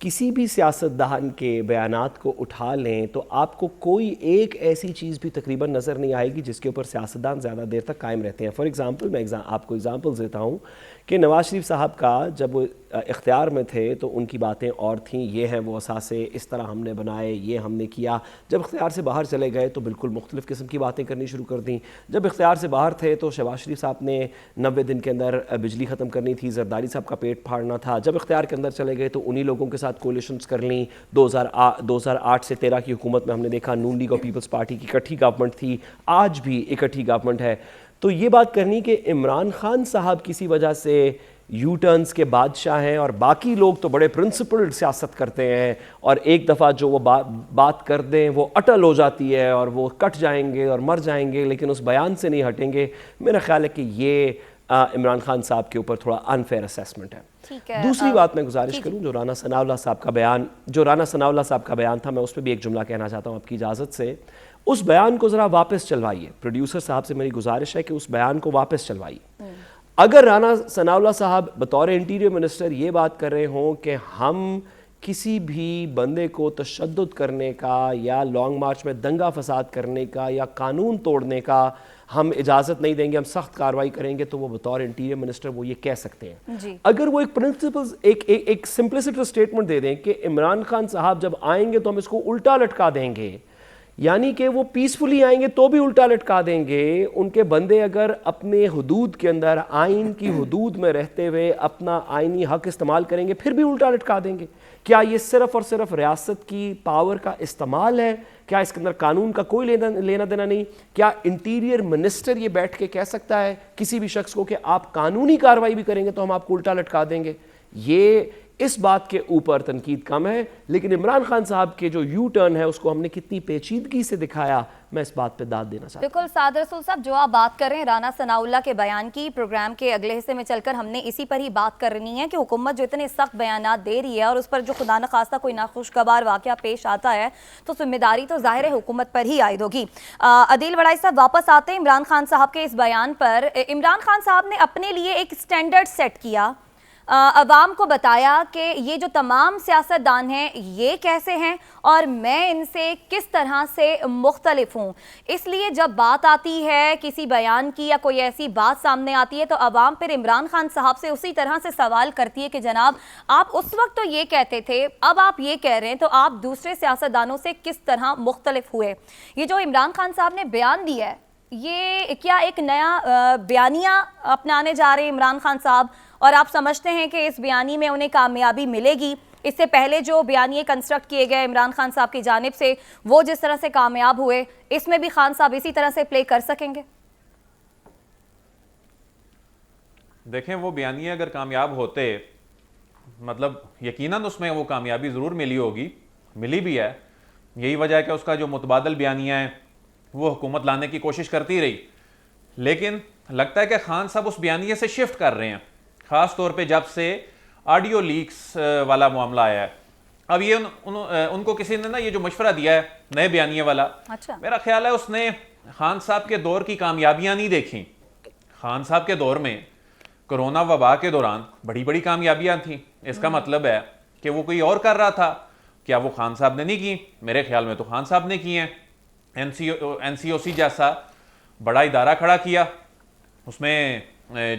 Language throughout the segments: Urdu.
کسی بھی سیاستدان کے بیانات کو اٹھا لیں تو آپ کو کوئی ایک ایسی چیز بھی تقریباً نظر نہیں آئے گی جس کے اوپر سیاستدان زیادہ دیر تک قائم رہتے ہیں. فار ایگزامپل میں آپ کو ایگزامپل دیتا ہوں کہ نواز شریف صاحب کا جب وہ اختیار میں تھے تو ان کی باتیں اور تھیں, یہ ہیں وہ اثاثے, اس طرح ہم نے بنائے, یہ ہم نے کیا. جب اختیار سے باہر چلے گئے تو بالکل مختلف قسم کی باتیں کرنی شروع کر دیں. جب اختیار سے باہر تھے تو شہباز شریف صاحب نے 90 دن کے اندر بجلی ختم کرنی تھی, زرداری صاحب کا پیٹ پھاڑنا تھا. جب اختیار کے اندر چلے گئے تو انہی لوگوں کے ساتھ کولیشنز کر لیں. 2008 سے 13 کی حکومت میں ہم نے دیکھا نون لیگ اور پیپلز پارٹی کی اکٹھی گورنمنٹ تھی, آج بھی اکٹھی گورنمنٹ ہے. تو یہ بات کرنی کہ عمران خان صاحب کسی وجہ سے یو ٹرنز کے بادشاہ ہیں اور باقی لوگ تو بڑے پرنسپلڈ سیاست کرتے ہیں, اور ایک دفعہ جو وہ بات کر دیں وہ اٹل ہو جاتی ہے اور وہ کٹ جائیں گے اور مر جائیں گے, لیکن اس بیان سے نہیں ہٹیں گے. میرا خیال ہے کہ یہ عمران خان صاحب کے اوپر تھوڑا انفیئر اسیسمنٹ ہے. دوسری بات میں گزارش کروں, جو رانا ثناءاللہ صاحب کا بیان تھا, میں اس پہ بھی ایک جملہ کہنا چاہتا ہوں آپ کی اجازت سے. اس بیان کو ذرا واپس چلوائیے. پروڈیوسر صاحب سے میری گزارش ہے کہ اس بیان کو واپس چلوائیے. اگر رانا ثناءاللہ صاحب بطور انٹیریئر منسٹر یہ بات کر رہے ہوں کہ ہم کسی بھی بندے کو تشدد کرنے کا یا لانگ مارچ میں دنگا فساد کرنے کا یا قانون توڑنے کا ہم اجازت نہیں دیں گے, ہم سخت کارروائی کریں گے, تو وہ بطور انٹیریئر منسٹر وہ یہ کہہ سکتے ہیں. اگر وہ ایک پرنسپل ایک سمپلسٹی اسٹیٹمنٹ دے دیں کہ عمران خان صاحب جب آئیں گے تو ہم اس کو الٹا لٹکا دیں گے, یعنی کہ وہ پیسفلی آئیں گے تو بھی الٹا لٹکا دیں گے, ان کے بندے اگر اپنے حدود کے اندر آئین کی حدود میں رہتے ہوئے اپنا آئینی حق استعمال کریں گے پھر بھی الٹا لٹکا دیں گے. کیا یہ صرف اور صرف ریاست کی پاور کا استعمال ہے؟ کیا اس کے اندر قانون کا کوئی لینا دینا نہیں؟ کیا انٹیریئر منسٹر یہ بیٹھ کے کہہ سکتا ہے کسی بھی شخص کو کہ آپ قانونی کارروائی بھی کریں گے تو ہم آپ کو الٹا لٹکا دیں گے؟ یہ اس بات کے اوپر تنقید کم ہے, لیکن عمران خان صاحب کے جو یو ٹرن ہے اس کو ہم نے کتنی پیچیدگی سے دکھایا, میں اس بات پہ داد دینا چاہتا ہوں. بالکل سعد رسول صاحب, جو آپ بات کر رہے ہیں رانا ثناءاللہ کے بیان کی, پروگرام کے اگلے حصے میں چل کر ہم نے اسی پر ہی بات کرنی ہے کہ حکومت جو اتنے سخت بیانات دے رہی ہے اور اس پر جو خدا نخواستہ کوئی ناخوشگوار واقعہ پیش آتا ہے تو ذمہ داری تو ظاہر ہے حکومت پر ہی عائد ہوگی. عدیل وڑائی صاحب واپس آتے ہیں عمران خان صاحب کے اس بیان پر. عمران خان صاحب نے اپنے لیے ایک سٹینڈرڈ سیٹ کیا, عوام کو بتایا کہ یہ جو تمام سیاستدان ہیں یہ کیسے ہیں اور میں ان سے کس طرح سے مختلف ہوں. اس لیے جب بات آتی ہے کسی بیان کی یا کوئی ایسی بات سامنے آتی ہے تو عوام پھر عمران خان صاحب سے اسی طرح سے سوال کرتی ہے کہ جناب آپ اس وقت تو یہ کہتے تھے, اب آپ یہ کہہ رہے ہیں, تو آپ دوسرے سیاستدانوں سے کس طرح مختلف ہوئے. یہ جو عمران خان صاحب نے بیان دیا ہے یہ کیا ایک نیا بیانیہ اپنانے جا رہے ہیں عمران خان صاحب, اور آپ سمجھتے ہیں کہ اس بیانی میں انہیں کامیابی ملے گی؟ اس سے پہلے جو بیانیے کنسٹرکٹ کیے گئے عمران خان صاحب کی جانب سے وہ جس طرح سے کامیاب ہوئے, اس میں بھی خان صاحب اسی طرح سے پلے کر سکیں گے؟ دیکھیں وہ بیانیے اگر کامیاب ہوتے, مطلب یقیناً اس میں وہ کامیابی ضرور ملی ہوگی, ملی بھی ہے. یہی وجہ ہے کہ اس کا جو متبادل بیانیہ ہے وہ حکومت لانے کی کوشش کرتی رہی, لیکن لگتا ہے کہ خان صاحب اس بیانیے سے شفٹ کر رہے ہیں, خاص طور پہ جب سے آڈیو لیکس والا معاملہ آیا ہے. اب یہ ان کو کسی نے نا یہ جو مشورہ دیا ہے نئے بیانیے والا, میرا خیال ہے اس نے خان صاحب کے دور کی کامیابیاں نہیں دیکھیں. خان صاحب کے دور میں کرونا وبا کے دوران بڑی بڑی کامیابیاں تھیں. اس کا مطلب ہے کہ وہ کوئی اور کر رہا تھا, کیا وہ خان صاحب نے نہیں کی؟ میرے خیال میں تو خان صاحب نے کی ہیں. این سی او سی جیسا بڑا ادارہ کھڑا کیا, اس میں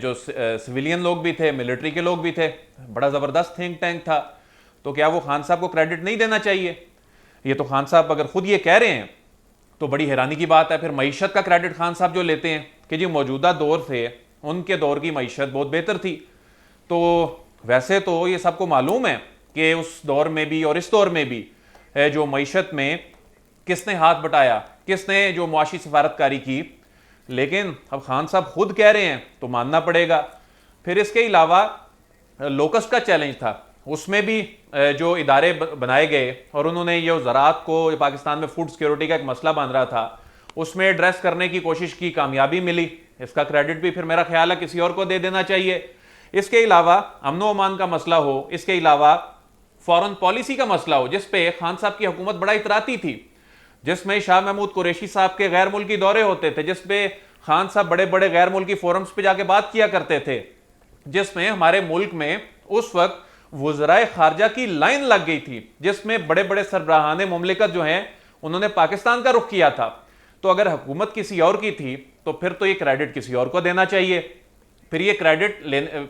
جو سویلین لوگ بھی تھے, ملٹری کے لوگ بھی تھے, بڑا زبردست تھنک ٹینک تھا. تو کیا وہ خان صاحب کو کریڈٹ نہیں دینا چاہیے؟ یہ تو خان صاحب اگر خود یہ کہہ رہے ہیں تو بڑی حیرانی کی بات ہے. پھر معیشت کا کریڈٹ خان صاحب جو لیتے ہیں کہ جی موجودہ دور تھے ان کے دور کی معیشت بہت بہتر تھی, تو ویسے تو یہ سب کو معلوم ہے کہ اس دور میں بھی اور اس دور میں بھی جو معیشت میں کس نے ہاتھ بٹایا, کس نے جو معاشی سفارتکاری کی. لیکن اب خان صاحب خود کہہ رہے ہیں تو ماننا پڑے گا. پھر اس کے علاوہ لوکسٹ کا چیلنج تھا, اس میں بھی جو ادارے بنائے گئے اور انہوں نے یہ زراعت کو, پاکستان میں فوڈ سیکیورٹی کا ایک مسئلہ بن رہا تھا, اس میں ایڈریس کرنے کی کوشش کی, کامیابی ملی. اس کا کریڈٹ بھی پھر میرا خیال ہے کسی اور کو دے دینا چاہیے. اس کے علاوہ امن و امان کا مسئلہ ہو, اس کے علاوہ فورن پالیسی کا مسئلہ ہو جس پہ خان صاحب کی حکومت بڑا اتراتی تھی, جس میں شاہ محمود قریشی صاحب کے غیر ملکی دورے ہوتے تھے, جس پہ خان صاحب بڑے بڑے غیر ملکی فورمز پہ جا کے بات کیا کرتے تھے, جس میں ہمارے ملک میں اس وقت وزرائے خارجہ کی لائن لگ گئی تھی جس میں بڑے بڑے سربراہان مملکت جو ہیں انہوں نے پاکستان کا رخ کیا تھا. تو اگر حکومت کسی اور کی تھی تو پھر یہ کریڈٹ کسی اور کو دینا چاہیے. پھر یہ کریڈٹ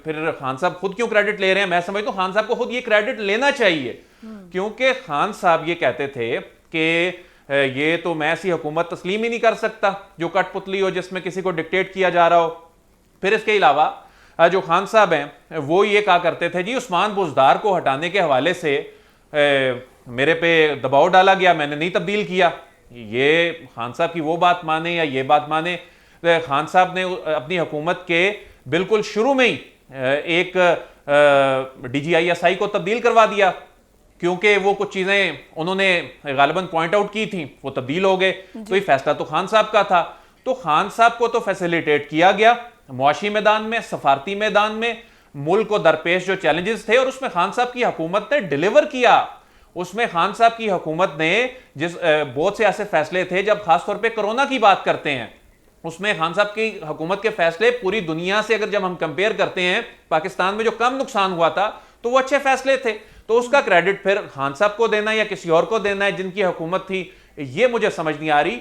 پھر خان صاحب خود کیوں کریڈٹ لے رہے ہیں؟ میں سمجھتا ہوں خان صاحب کو خود یہ کریڈٹ لینا چاہیے, کیونکہ خان صاحب یہ کہتے تھے کہ یہ تو میں ایسی حکومت تسلیم ہی نہیں کر سکتا جو کٹ پتلی ہو, جس میں کسی کو ڈکٹیٹ کیا جا رہا ہو. پھر اس کے علاوہ جو خان صاحب ہیں وہ یہ کہا کرتے تھے جی عثمان بزدار کو ہٹانے کے حوالے سے میرے پہ دباؤ ڈالا گیا, میں نے نہیں تبدیل کیا. یہ خان صاحب کی وہ بات مانے یا یہ بات مانے, خان صاحب نے اپنی حکومت کے بالکل شروع میں ہی ایک D G I S I کو تبدیل کروا دیا, کیونکہ وہ کچھ چیزیں انہوں نے غالباً پوائنٹ آؤٹ کی تھیں, وہ تبدیل ہو گئے. تو یہ فیصلہ تو خان صاحب کا تھا. تو خان صاحب کو تو فیسیلیٹیٹ کیا گیا معاشی میدان میں, سفارتی میدان میں, ملک کو درپیش جو چیلنجز تھے, اور اس میں خان صاحب کی حکومت نے ڈیلیور کیا. اس میں خان صاحب کی حکومت نے بہت سے ایسے فیصلے تھے, جب خاص طور پہ کرونا کی بات کرتے ہیں, اس میں خان صاحب کی حکومت کے فیصلے پوری دنیا سے اگر جب ہم کمپیئر کرتے ہیں, پاکستان میں جو کم نقصان ہوا تھا تو وہ اچھے فیصلے تھے. تو اس کا کریڈٹ پھر خان صاحب کو دینا یا کسی اور کو دینا ہے جن کی حکومت تھی, یہ مجھے سمجھ نہیں آ رہی.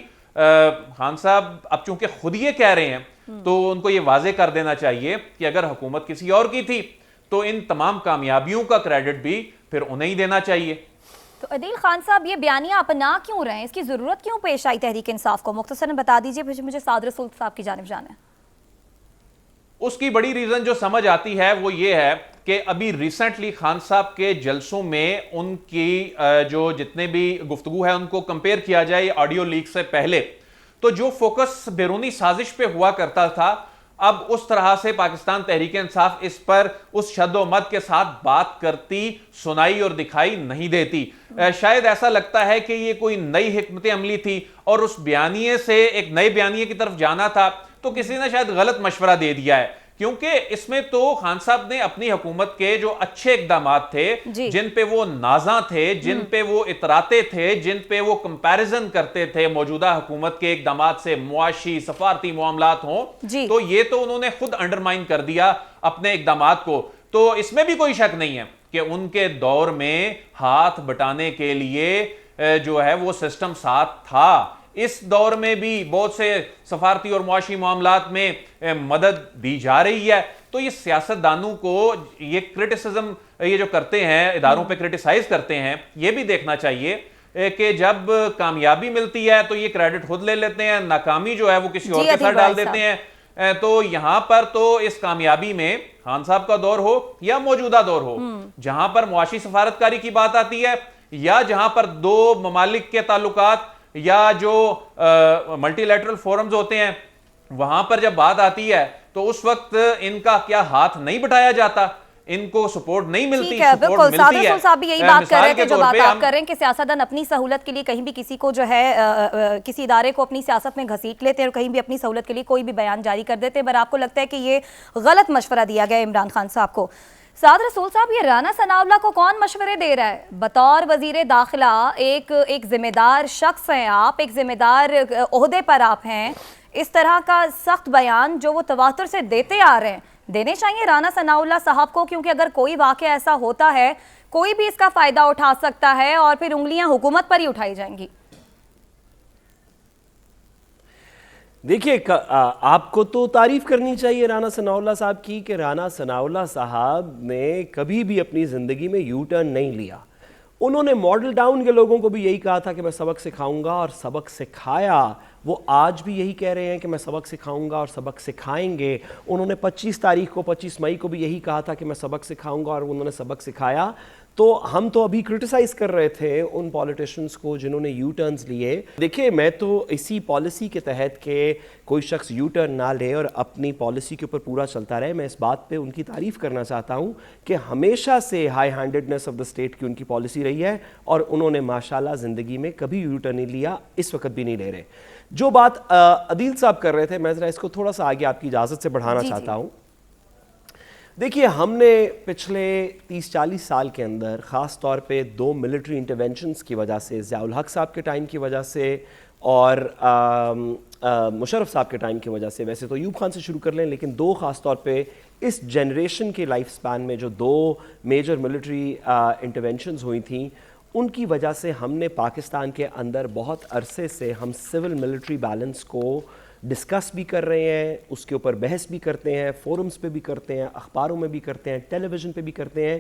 خان صاحب اب چونکہ خود یہ کہہ رہے ہیں تو ان کو یہ واضح کر دینا چاہیے کہ اگر حکومت کسی اور کی تھی تو ان تمام کامیابیوں کا کریڈٹ بھی پھر انہیں ہی دینا چاہیے. تو عدیل خان صاحب یہ بیانیہ اپنا کیوں رہے ہیں؟ اس کی ضرورت کیوں پیش آئی تحریک انصاف کو؟ مختصراً بتا دیجئے, پھر مجھے سعد رسول صاحب کی جانب جانا ہے. اس کی بڑی ریزن جو سمجھ آتی ہے وہ یہ ہے کہ ابھی ریسنٹلی خان صاحب کے جلسوں میں ان کی جو جتنے بھی گفتگو ہے ان کو کمپیئر کیا جائے آڈیو لیک سے پہلے, تو جو فوکس بیرونی سازش پہ ہوا کرتا تھا, اب اس طرح سے پاکستان تحریک انصاف اس پر اس شد و مد کے ساتھ بات کرتی, سنائی اور دکھائی نہیں دیتی. شاید ایسا لگتا ہے کہ یہ کوئی نئی حکمت عملی تھی اور اس بیانیے سے ایک نئے بیانیے کی طرف جانا تھا, تو کسی نے شاید غلط مشورہ دے دیا ہے. کیونکہ اس میں تو خان صاحب نے اپنی حکومت کے جو اچھے اقدامات تھے, جن پہ وہ نازاں تھے, جن پہ وہ اتراتے تھے, جن پہ وہ کمپیریزن کرتے تھے موجودہ حکومت کے اقدامات سے, معاشی سفارتی معاملات ہوں, تو یہ تو انہوں نے خود انڈرمائن کر دیا اپنے اقدامات کو. تو اس میں بھی کوئی شک نہیں ہے کہ ان کے دور میں ہاتھ بٹانے کے لیے جو ہے وہ سسٹم ساتھ تھا. اس دور میں بھی بہت سے سفارتی اور معاشی معاملات میں مدد دی جا رہی ہے. تو یہ سیاست دانوں کو یہ کرٹیسزم یہ جو کرتے ہیں, اداروں پہ کرٹیسائز کرتے ہیں, یہ بھی دیکھنا چاہیے کہ جب کامیابی ملتی ہے تو یہ کریڈٹ خود لے لیتے ہیں, ناکامی جو ہے وہ کسی اور کے ساتھ ڈال دیتے ہیں. تو یہاں پر تو اس کامیابی میں خان صاحب کا دور ہو یا موجودہ دور ہو, جہاں پر معاشی سفارتکاری کی بات آتی ہے یا جہاں پر دو ممالک کے تعلقات یا جو ملٹی لیٹرل فورمز ہوتے ہیں, وہاں پر جب بات آتی ہے تو اس وقت ان کا کیا ہاتھ نہیں بٹھایا جاتا, ان کو سپورٹ نہیں ملتی. ٹھیک ہے, بالکل. سعد رسول صاحب بھی یہی بات کر رہے تھے جو بات آپ کر رہے ہیں کہ سیاستدان اپنی سہولت کے لیے کہیں بھی کسی کو جو ہے کسی ادارے کو اپنی سیاست میں گھسیٹ لیتے ہیں اور کہیں بھی اپنی سہولت کے لیے کوئی بھی بیان جاری کر دیتے ہیں. پر آپ کو لگتا ہے کہ یہ غلط مشورہ دیا گیا عمران خان صاحب کو. سعد رسول صاحب, یہ رانا ثناء اللہ کو کون مشورے دے رہا ہے؟ بطور وزیر داخلہ ایک ذمہ دار شخص ہیں آپ, ایک ذمہ دار عہدے پر آپ ہیں, اس طرح کا سخت بیان جو وہ تواتر سے دیتے آ رہے ہیں, دینے چاہیے رانا ثناء اللہ صاحب کو, کیونکہ اگر کوئی واقعہ ایسا ہوتا ہے کوئی بھی اس کا فائدہ اٹھا سکتا ہے اور پھر انگلیاں حکومت پر ہی اٹھائی جائیں گی. دیکھیے, آپ کو تو تعریف کرنی چاہیے رانا ثناء اللہ صاحب کی کہ رانا ثناء اللہ صاحب نے کبھی بھی اپنی زندگی میں یو ٹرن نہیں لیا. انہوں نے ماڈل ٹاؤن کے لوگوں کو بھی یہی کہا تھا کہ میں سبق سکھاؤں گا, اور سبق سکھایا. وہ آج بھی یہی کہہ رہے ہیں کہ میں سبق سکھاؤں گا اور سبق سکھائیں گے. انہوں نے 25 مئی کو بھی یہی کہا تھا کہ میں سبق سکھاؤں گا, اور انہوں نے سبق سکھایا. تو ہم تو ابھی کرٹیسائز کر رہے تھے ان پولیٹیشنز کو جنہوں نے یو ٹرنز لیے. دیکھیں, میں تو اسی پالیسی کے تحت کہ کوئی شخص یو ٹرن نہ لے اور اپنی پالیسی کے اوپر پورا چلتا رہے, میں اس بات پہ ان کی تعریف کرنا چاہتا ہوں کہ ہمیشہ سے ہائی ہینڈڈنس آف دا اسٹیٹ کی ان کی پالیسی رہی ہے, اور انہوں نے ماشاءاللہ زندگی میں کبھی یو ٹرن نہیں لیا, اس وقت بھی نہیں لے رہے. جو بات عدیل صاحب کر رہے تھے, میں ذرا اس کو تھوڑا سا آگے آپ کی اجازت سے بڑھانا چاہتا ہوں. دیکھیے, ہم نے پچھلے 30-40 سال کے اندر خاص طور پہ 2 ملٹری انٹرونشنز کی وجہ سے, ضیاء الحق صاحب کے ٹائم کی وجہ سے, اور مشرف صاحب کے ٹائم کی وجہ سے، ویسے تو ایوب خان سے شروع کر لیں، لیکن دو خاص طور پہ اس جنریشن کے لائف سپین میں جو دو میجر ملٹری انٹرونشنز ہوئی تھیں، ان کی وجہ سے ہم نے پاکستان کے اندر بہت عرصے سے ہم سول ملٹری بیلنس کو ڈسکس بھی کر رہے ہیں، اس کے اوپر بحث بھی کرتے ہیں، فورمز پہ بھی کرتے ہیں، اخباروں میں بھی کرتے ہیں، ٹیلی ویژن پہ بھی کرتے ہیں.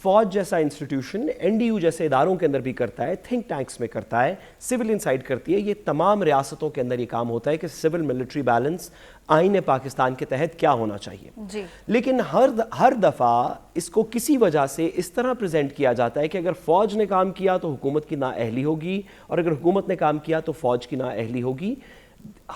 فوج جیسا انسٹیٹیوشن این ڈی یو جیسے اداروں کے اندر بھی کرتا ہے، تھنک ٹینکس میں کرتا ہے، سویلین سائڈ کرتی ہے. یہ تمام ریاستوں کے اندر یہ کام ہوتا ہے کہ سول ملٹری بیلنس آئین پاکستان کے تحت کیا ہونا چاہیے. جی. لیکن ہر دفعہ اس کو کسی وجہ سے اس طرح پریزنٹ کیا جاتا ہے کہ اگر فوج نے کام کیا تو حکومت کی نااہلی ہوگی، اور اگر حکومت نے کام کیا تو فوج کی نااہلی ہوگی.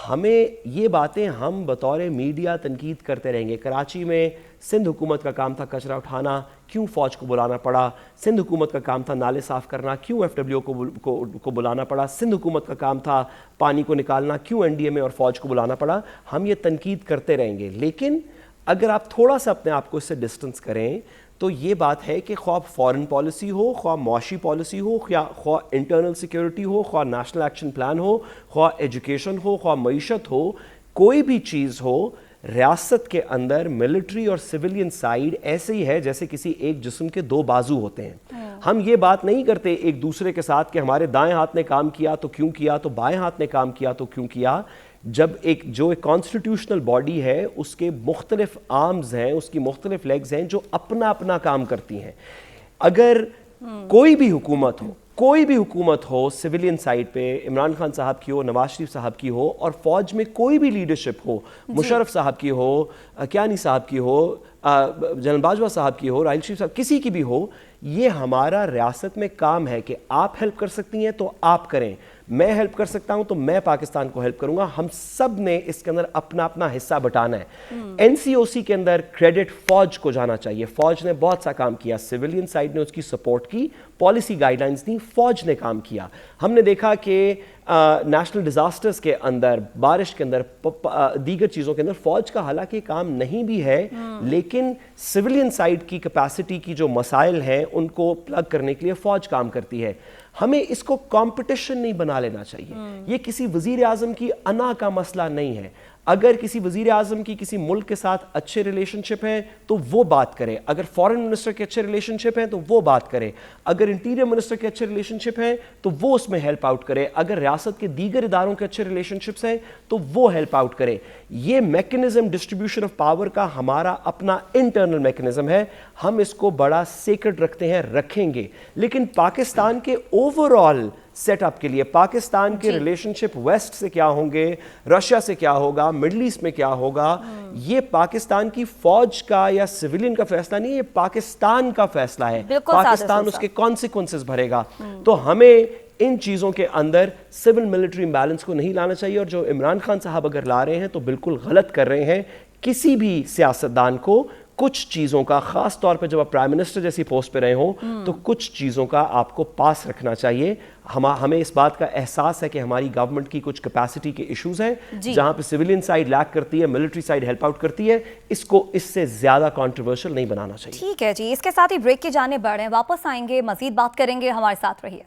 ہمیں یہ باتیں ہم بطور میڈیا تنقید کرتے رہیں گے. کراچی میں سندھ حکومت کا کام تھا کچرا اٹھانا، کیوں فوج کو بلانا پڑا؟ سندھ حکومت کا کام تھا نالے صاف کرنا، کیوں ایف ڈبلیو کو بلانا پڑا؟ سندھ حکومت کا کام تھا پانی کو نکالنا، کیوں این ڈی ایم اے اور فوج کو بلانا پڑا؟ ہم یہ تنقید کرتے رہیں گے. لیکن اگر آپ تھوڑا سا اپنے آپ کو اس سے ڈسٹنس کریں تو یہ بات ہے کہ خواہ فارن پالیسی ہو، خواہ معاشی پالیسی ہو، خواہ انٹرنل سیکیورٹی ہو، خواہ نیشنل ایکشن پلان ہو، خواہ ایجوکیشن ہو، خواہ معیشت ہو، کوئی بھی چیز ہو، ریاست کے اندر ملٹری اور سویلین سائیڈ ایسے ہی ہے جیسے کسی ایک جسم کے دو بازو ہوتے ہیں. ہم یہ بات نہیں کرتے ایک دوسرے کے ساتھ کہ ہمارے دائیں ہاتھ نے کام کیا تو کیوں کیا، تو بائیں ہاتھ نے کام کیا تو کیوں کیا. جب ایک کانسٹیٹیوشنل باڈی ہے، اس کے مختلف آرمز ہیں، اس کی مختلف لیگز ہیں جو اپنا اپنا کام کرتی ہیں. اگر کوئی بھی حکومت ہو سویلین سائیڈ پہ، عمران خان صاحب کی ہو، نواز شریف صاحب کی ہو، اور فوج میں کوئی بھی لیڈرشپ ہو، مشرف صاحب کی ہو، کیانی صاحب کی ہو، جنرل باجوہ صاحب کی ہو، راحیل شریف صاحب، کسی کی بھی ہو، یہ ہمارا ریاست میں کام ہے کہ آپ ہیلپ کر سکتی ہیں تو آپ کریں، میں ہیلپ کر سکتا ہوں تو میں پاکستان کو ہیلپ کروں گا. ہم سب نے اس کے اندر اپنا اپنا حصہ بٹانا ہے. این سی او سی کے اندر کریڈٹ فوج کو جانا چاہیے. فوج نے بہت سا کام کیا، سویلین سائیڈ نے اس کی سپورٹ کی، پالیسی گائیڈ لائنز دی، فوج نے کام کیا. ہم نے دیکھا کہ نیشنل ڈیزاسٹرز کے اندر، بارش کے اندر، دیگر چیزوں کے اندر فوج کا حالانکہ کام نہیں بھی ہے، لیکن سویلین سائیڈ کی کیپیسٹی کی جو مسائل ہیں ان کو پلگ کرنے کے لیے فوج کام کرتی ہے. ہمیں اس کو کمپٹیشن نہیں بنا لینا چاہیے. یہ کسی وزیر اعظم کی انا کا مسئلہ نہیں ہے. اگر کسی وزیر اعظم کی کسی ملک کے ساتھ اچھے ریلیشن شپ ہیں تو وہ بات کرے، اگر فارن منسٹر کے اچھے ریلیشن شپ ہیں تو وہ بات کرے، اگر انٹیریئر منسٹر کے اچھے ریلیشن شپ ہیں تو وہ اس میں ہیلپ آؤٹ کرے، اگر ریاست کے دیگر اداروں کے اچھے ریلیشن شپس ہیں تو وہ ہیلپ آؤٹ کرے. یہ میکنزم ڈسٹریبیوشن آف پاور کا ہمارا اپنا انٹرنل میکنزم ہے. ہم اس کو بڑا سیکرڈ رکھتے ہیں، رکھیں گے. لیکن پاکستان کے اوور آل سیٹ اپ کے لیے، پاکستان کے ریلیشن شپ ویسٹ سے کیا ہوں گے، رشیا سے کیا ہوگا، مڈل ایسٹ میں کیا ہوگا، یہ پاکستان کی فوج کا یا سویلین کا فیصلہ نہیں، یہ پاکستان کا فیصلہ ہے. پاکستان اس کے کانسیکوینسز بھرے گا. تو ہمیں ان چیزوں کے اندر سول ملٹری امبیلنس کو نہیں لانا چاہیے. اور جو عمران خان صاحب اگر لا رہے ہیں تو بالکل غلط کر رہے ہیں. کسی بھی سیاستدان کو کچھ چیزوں کا، خاص طور پہ جب آپ پرائم منسٹر جیسی پوسٹ پہ رہے ہوں تو کچھ چیزوں کا آپ کو پاس رکھنا چاہیے. ہمیں اس بات کا احساس ہے کہ ہماری گورنمنٹ کی کچھ کیپیسٹی کے ایشوز ہیں جہاں پہ سویلین سائیڈ لیک کرتی ہے، ملٹری سائیڈ ہیلپ آؤٹ کرتی ہے. اس کو اس سے زیادہ کنٹروورشل نہیں بنانا چاہیے. ٹھیک ہے جی، اس کے ساتھ ہی بریک کی جانب بڑھ رہے ہیں. واپس آئیں گے، مزید بات کریں گے. ہمارے ساتھ رہیے.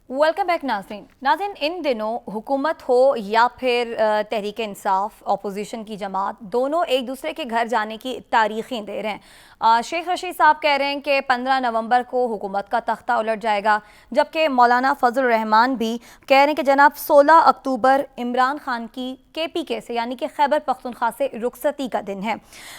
ویلکم بیک ناظرین. ان دنوں حکومت ہو یا پھر تحریک انصاف، اپوزیشن کی جماعت، دونوں ایک دوسرے کے گھر جانے کی تاریخیں دے رہے ہیں. شیخ رشید صاحب کہہ رہے ہیں کہ 15 نومبر کو حکومت کا تختہ الٹ جائے گا، جبکہ مولانا فضل الرحمان بھی کہہ رہے ہیں کہ جناب 16 اکتوبر عمران خان کی KPK سے یعنی کہ خیبر پختونخوا سے رخصتی کا دن ہے.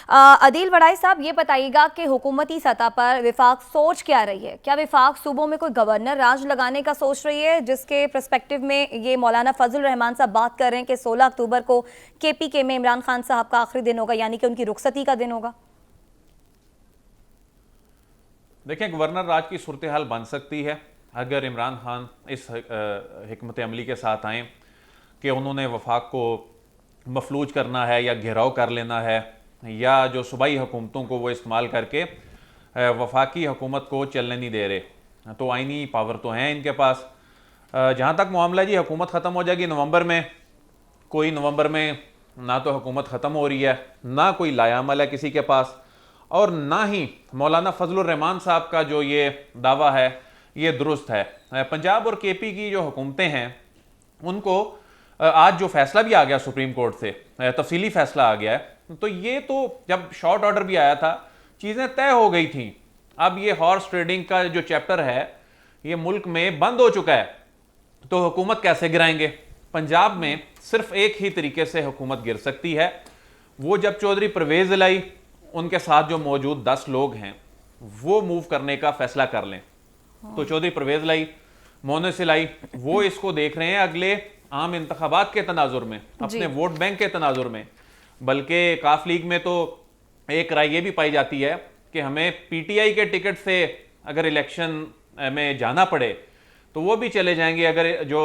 عدیل وڑائی صاحب، یہ بتائیے گا کہ حکومتی سطح پر وفاق سوچ کیا رہی ہے؟ کیا وفاق صوبوں میں کوئی گورنر راج لگانے کا سوچ رہی ہے، جس کے پرسپیکٹو میں یہ مولانا فضل الرحمان صاحب بات کر رہے ہیں کہ 16 اکتوبر کو KPK میں عمران خان صاحب کا آخری دن ہوگا، یعنی کہ ان کی رخصتی کا دن ہوگا؟ دیکھیں، گورنر راج کی صورتحال بن سکتی ہے اگر عمران خان اس حکمت عملی کے ساتھ آئیں کہ انہوں نے وفاق کو مفلوج کرنا ہے یا گھیراؤ کر لینا ہے، یا جو صوبائی حکومتوں کو وہ استعمال کر کے وفاقی حکومت کو چلنے نہیں دے رہے. تو آئینی پاور تو ہیں ان کے پاس. جہاں تک معاملہ جی حکومت ختم ہو جائے گی نومبر میں، کوئی نومبر میں نہ تو حکومت ختم ہو رہی ہے، نہ کوئی لائے عمل ہے کسی کے پاس. اور نہ ہی مولانا فضل الرحمان صاحب کا جو یہ دعویٰ ہے یہ درست ہے. پنجاب اور کے پی کی جو حکومتیں ہیں ان کو آج جو فیصلہ بھی آ گیا سپریم کورٹ سے, تفصیلی فیصلہ آ گیا ہے, تو یہ تو جب شارٹ آرڈر بھی آیا تھا چیزیں طے ہو گئی تھیں. اب یہ ہارس ٹریڈنگ کا جو چیپٹر ہے یہ ملک میں بند ہو چکا ہے, تو حکومت کیسے گرائیں گے؟ پنجاب میں صرف ایک ہی طریقے سے حکومت گر سکتی ہے, وہ جب چودھری پرویز الہی ان کے ساتھ جو موجود 10 لوگ ہیں وہ موو کرنے کا فیصلہ کر لیں. تو چودھری پرویز الہی, مونس الہی, وہ اس کو دیکھ رہے ہیں اگلے عام انتخابات کے تناظر میں, اپنے ووٹ بینک کے تناظر میں. بلکہ کاف لیگ میں تو ایک رائے یہ بھی پائی جاتی ہے کہ ہمیں پی ٹی آئی کے ٹکٹ سے اگر الیکشن میں جانا پڑے تو وہ بھی چلے جائیں گے, اگر جو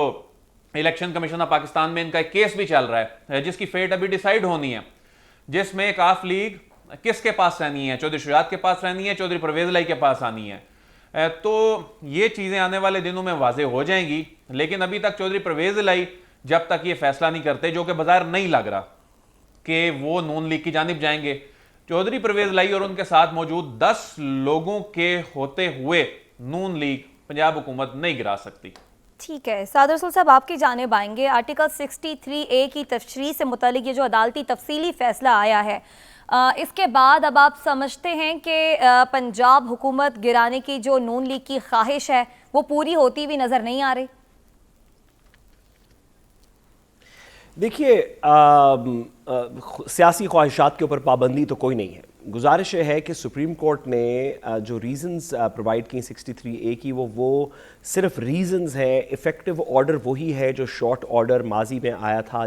الیکشن کمیشن آف پاکستان میں ان کا ایک کیس بھی چل رہا ہے جس کی فیٹ ابھی ڈیسائیڈ ہونی ہے, جس میں کاف لیگ کس کے پاس رہنی ہے, چودھری شجاعت کے پاس رہنی ہے, چودھری پرویز الہی کے پاس آنی ہے. تو یہ چیزیں آنے والے دنوں میں واضح ہو جائیں گی, لیکن ابھی تک چودھری پرویز الہی جب تک یہ فیصلہ نہیں کرتے, جو کہ بظاہر نہیں لگ رہا کہ وہ نون لیگ کی جانب جائیں گے, چودھری پرویز الہی اور ان کے ساتھ موجود 10 لوگوں کے ہوتے ہوئے نون لیگ پنجاب حکومت نہیں گرا سکتی. ٹھیک ہے, سعد رسول صاحب آپ کی جانب آئیں گے. آرٹیکل 63A کی تشریح سے متعلق یہ جو عدالتی تفصیلی فیصلہ آیا ہے, اس کے بعد اب آپ سمجھتے ہیں کہ پنجاب حکومت گرانے کی جو نون لیگ کی خواہش ہے وہ پوری ہوتی ہوئی نظر نہیں آ رہی؟ دیکھیے, سیاسی خواہشات کے اوپر پابندی تو کوئی نہیں ہے. گزارش یہ ہے کہ سپریم کورٹ نے جو ریزنز پرووائڈ کی 63A کی وہ صرف ریزنز ہے. ایفیکٹو آرڈر وہی ہے جو شارٹ آرڈر ماضی میں آیا تھا,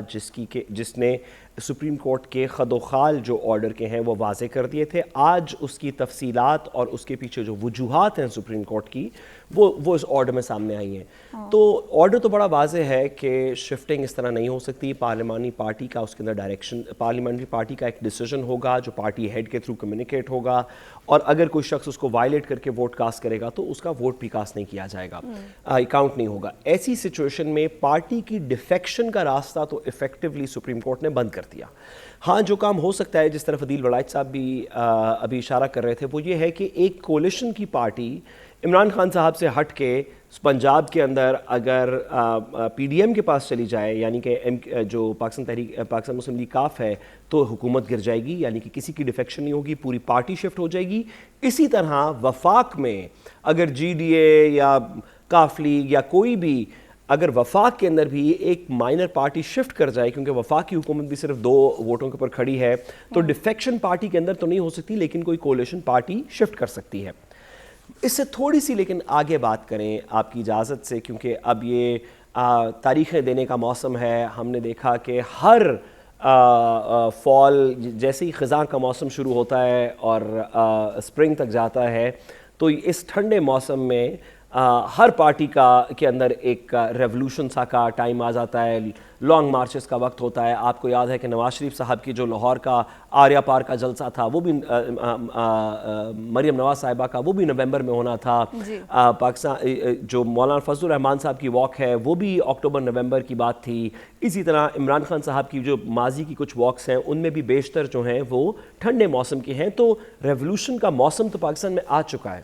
جس نے سپریم کورٹ کے خد و خال جو آرڈر کے ہیں وہ واضح کر دیے تھے. آج اس کی تفصیلات اور اس کے پیچھے جو وجوہات ہیں سپریم کورٹ کی وہ اس آرڈر میں سامنے آئی ہیں. تو آرڈر تو بڑا واضح ہے کہ شفٹنگ اس طرح نہیں ہو سکتی. پارلیمانی پارٹی کا اس کے اندر ڈائریکشن, پارلیمنٹری پارٹی کا ایک ڈیسیجن ہوگا جو پارٹی ہیڈ کے تھرو کمیونیکیٹ ہوگا, اور اگر کوئی شخص اس کو وائلیٹ کر کے ووٹ کاسٹ کرے گا تو اس کا ووٹ بھی کاسٹ نہیں کیا جائے گا, اکاؤنٹ نہیں ہوگا. ایسی سچویشن میں پارٹی کی ڈیفیکشن کا راستہ تو ایفیکٹولی سپریم کورٹ نے بند کر دیا. ہاں, جو کام ہو سکتا ہے, جس طرف عدیل ولائچ صاحب بھی ابھی اشارہ کر رہے تھے, وہ یہ ہے کہ ایک کولیشن کی پارٹی عمران خان صاحب سے ہٹ کے پنجاب کے اندر اگر پی ڈی ایم کے پاس چلی جائے, یعنی کہ جو پاکستان مسلم لیگ کاف ہے, تو حکومت گر جائے گی, یعنی کہ کسی کی ڈیفیکشن نہیں ہوگی, پوری پارٹی شفٹ ہو جائے گی. اسی طرح وفاق میں اگر جی ڈی اے یا کاف لیگ یا کوئی بھی اگر وفاق کے اندر بھی ایک مائنر پارٹی شفٹ کر جائے, کیونکہ وفاق کی حکومت بھی صرف 2 ووٹوں کے اوپر کھڑی ہے, تو ڈیفیکشن پارٹی کے اندر تو نہیں ہو سکتی, لیکن کوئی کولیشن پارٹی شفٹ کر سکتی ہے. اس سے تھوڑی سی لیکن آگے بات کریں آپ کی اجازت سے, کیونکہ اب یہ تاریخیں دینے کا موسم ہے. ہم نے دیکھا کہ ہر فال جیسے ہی خزاں کا موسم شروع ہوتا ہے اور اسپرنگ تک جاتا ہے, تو اس ٹھنڈے موسم میں ہر پارٹی کے اندر ایک ریولوشن سا کا ٹائم آ جاتا ہے, لانگ مارچز کا وقت ہوتا ہے. آپ کو یاد ہے کہ نواز شریف صاحب کی جو لاہور کا آریہ پار کا جلسہ تھا, وہ بھی مریم نواز صاحبہ کا, وہ بھی نومبر میں ہونا تھا. پاکستان جو مولانا فضل الرحمان صاحب کی واک ہے وہ بھی اکتوبر نومبر کی بات تھی. اسی طرح عمران خان صاحب کی جو ماضی کی کچھ واکس ہیں ان میں بھی بیشتر جو ہیں وہ ٹھنڈے موسم کی ہیں. تو ریولوشن کا موسم تو پاکستان میں آ چکا ہے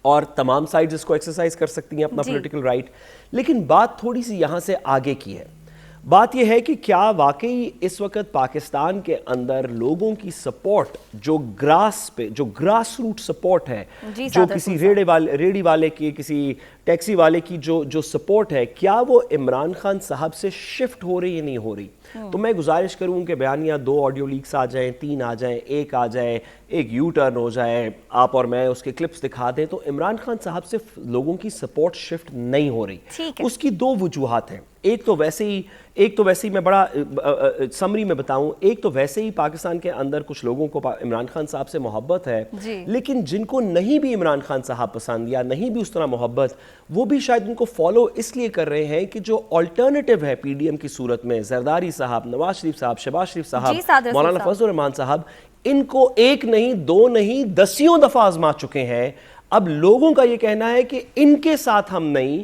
اور تمام سائڈز اس کو ایکسرسائز کر سکتی ہیں اپنا پولیٹیکل رائٹ. لیکن بات تھوڑی سی یہاں سے آگے کی ہے. بات یہ ہے کہ کیا واقعی اس وقت پاکستان کے اندر لوگوں کی سپورٹ جو گراس روٹ سپورٹ ہے, جو کسی ریڑی والے کی, کسی ٹیکسی والے کی جو سپورٹ ہے, کیا وہ عمران خان صاحب سے شفٹ ہو رہی یا نہیں ہو رہی؟ تو میں گزارش کروں کہ بیانیہ 2 آڈیو لیکس آ جائیں, 3 آ جائیں, 1 آ جائے, ایک یو ٹرن ہو جائے, آپ اور میں اس کے کلپس دکھا دیں, تو عمران خان صاحب سے لوگوں کی سپورٹ شفٹ نہیں ہو رہی. اس کی 2 وجوہات ہیں. ایک تو ویسے ہی میں بڑا سمری میں بتاؤں, ایک تو ویسے ہی پاکستان کے اندر کچھ لوگوں کو عمران خان صاحب سے محبت ہے, لیکن جن کو نہیں بھی عمران خان صاحب پسند یا نہیں بھی اس طرح محبت, وہ بھی شاید ان کو فالو اس لیے کر رہے ہیں کہ جو آلٹرنیٹیو ہے پی ڈی ایم کی صورت میں, زرداری صاحب, نواز شریف صاحب, شہباز شریف صاحب, مولانا فضل الرحمان صاحب, ان کو 1 نہیں 2 نہیں 10 دفعہ آزما چکے ہیں. اب لوگوں کا یہ کہنا ہے کہ ان کے ساتھ ہم نہیں,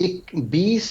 20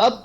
اب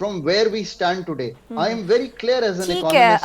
from where we stand today. I am very clear as an economist.